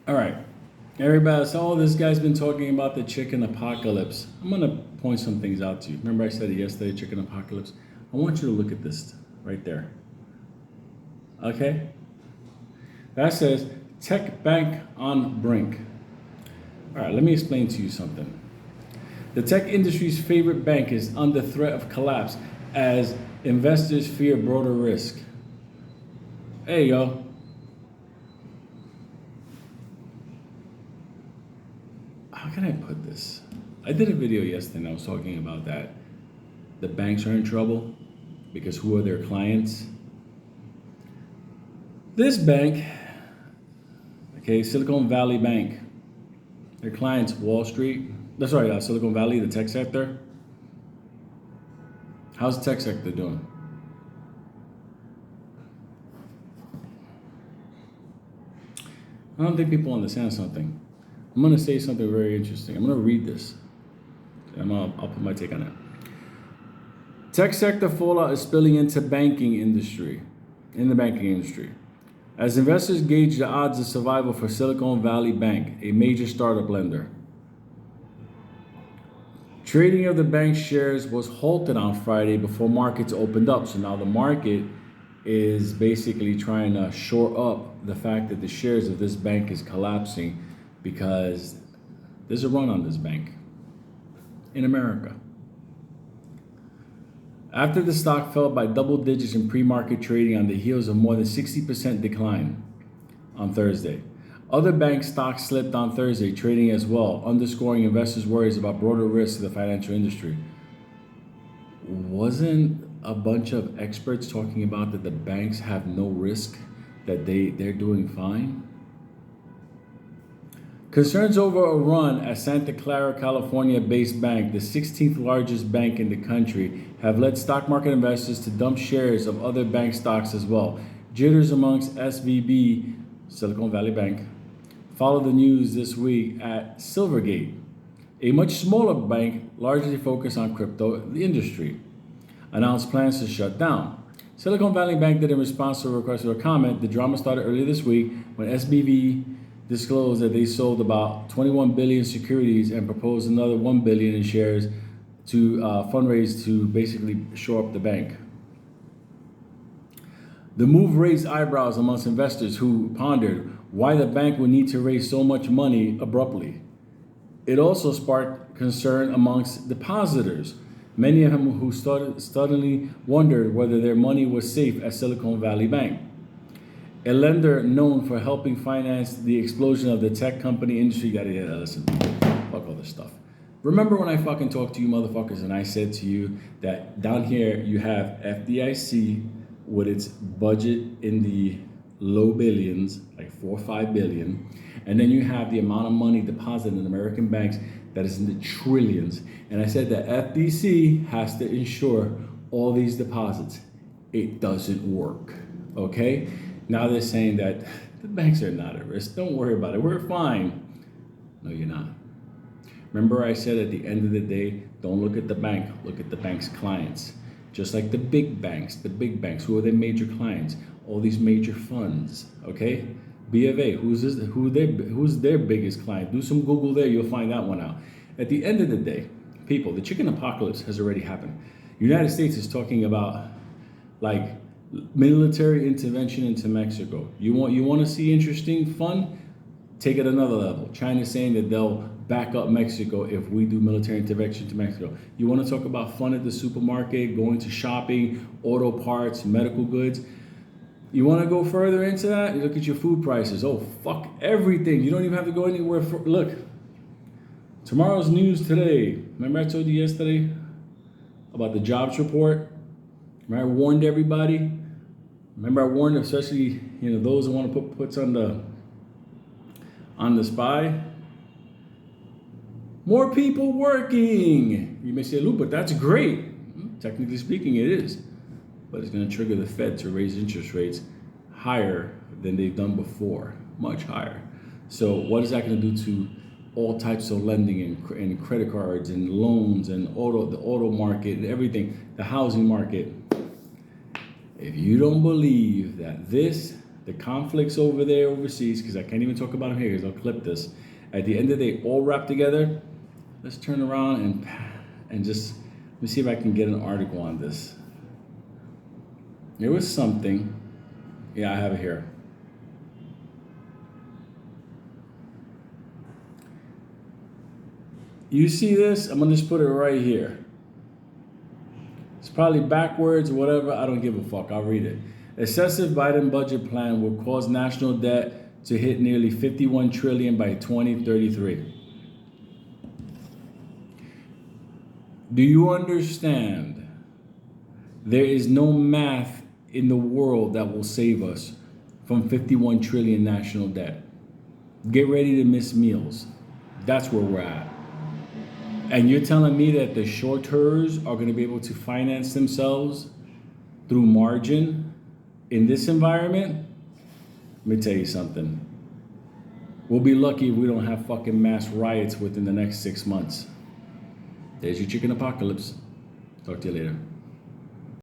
All right, everybody. So this guy's been talking about the chicken apocalypse. I'm gonna point some things out to you. Remember I said it yesterday, chicken apocalypse. I want you to look at this right there. Okay, that says tech bank on brink. All right, let me explain to you something. The tech industry's favorite bank is under threat of collapse as investors fear broader risk. Hey, yo. How can I put this? I did a video yesterday and I was talking about that. The banks are in trouble because who are their clients? This bank, okay, Silicon Valley Bank, their clients, Wall Street, that's right, Silicon Valley, the tech sector. How's the tech sector doing? I don't think people understand something. I'm going to say something very interesting. I'm going to read this. I'll put my take on it. Tech sector fallout is spilling into the banking industry. As investors gauge the odds of survival for Silicon Valley Bank, a major startup lender. Trading of the bank's shares was halted on Friday before markets opened up. So now the market is basically trying to shore up the fact that the shares of this bank is collapsing because there's a run on this bank in America. After the stock fell by double digits in pre-market trading on the heels of more than 60% decline on Thursday. Other bank stocks slipped on Thursday, trading as well, underscoring investors' worries about broader risks to the financial industry. Wasn't a bunch of experts talking about that the banks have no risk, that they're doing fine? Concerns over a run at Santa Clara, California-based bank, the 16th largest bank in the country, have led stock market investors to dump shares of other bank stocks as well. Jitters amongst SVB, Silicon Valley Bank, followed the news this week at Silvergate, a much smaller bank largely focused on crypto industry, announced plans to shut down. Silicon Valley Bank did in response to a request for a comment. The drama started earlier this week when SVB disclosed that they sold about 21 billion securities and proposed another 1 billion in shares to fundraise to basically shore up the bank. The move raised eyebrows amongst investors who pondered why the bank would need to raise so much money abruptly. It also sparked concern amongst depositors, many of them who suddenly wondered whether their money was safe at Silicon Valley Bank, a lender known for helping finance the explosion of the tech company industry. Listen, fuck all this stuff. Remember when I fucking talked to you motherfuckers and I said to you that down here you have FDIC with its budget in the low billions, like 4 or 5 billion, and then you have the amount of money deposited in American banks that is in the trillions. And I said that FDIC has to insure all these deposits. It doesn't work, okay? Now they're saying that the banks are not at risk. Don't worry about it. We're fine. No, you're not. Remember I said at the end of the day, don't look at the bank, look at the bank's clients. Just like the big banks, who are their major clients? All these major funds, okay? B of A, who's their biggest client? Do some Google there, you'll find that one out. At the end of the day, people, the chicken apocalypse has already happened. United States is talking about like military intervention into Mexico. You want to see interesting, fun? Take it another level. China's saying that they'll back up Mexico if we do military intervention to Mexico. You want to talk about fun at the supermarket, going to shopping, auto parts, medical goods? You want to go further into that? You look at your food prices. Oh, fuck everything. You don't even have to go anywhere. Look, tomorrow's news today. Remember I told you yesterday about the jobs report? Remember I warned everybody? Remember I warned especially those who want to put puts on the spy? More people working. You may say, Lou, but that's great. Technically speaking, it is. But it's going to trigger the Fed to raise interest rates higher than they've done before, much higher. So what is that going to do to all types of lending and credit cards and loans and the auto market and everything, the housing market? If you don't believe that the conflicts over there overseas, because I can't even talk about them here because I'll clip this. At the end of the day, all wrapped together. Let's turn around and just, let me see if I can get an article on this. There was something, yeah, I have it here. You see this? I'm gonna just put it right here. It's probably backwards or whatever, I don't give a fuck, I'll read it. Excessive Biden budget plan will cause national debt to hit nearly 51 trillion by 2033. Do you understand? There is no math in the world that will save us from 51 trillion national debt. Get ready to miss meals. That's where we're at. And you're telling me that the shorters are going to be able to finance themselves through margin in this environment? Let me tell you something. We'll be lucky if we don't have fucking mass riots within the next 6 months. There's your chicken apocalypse. Talk to you later.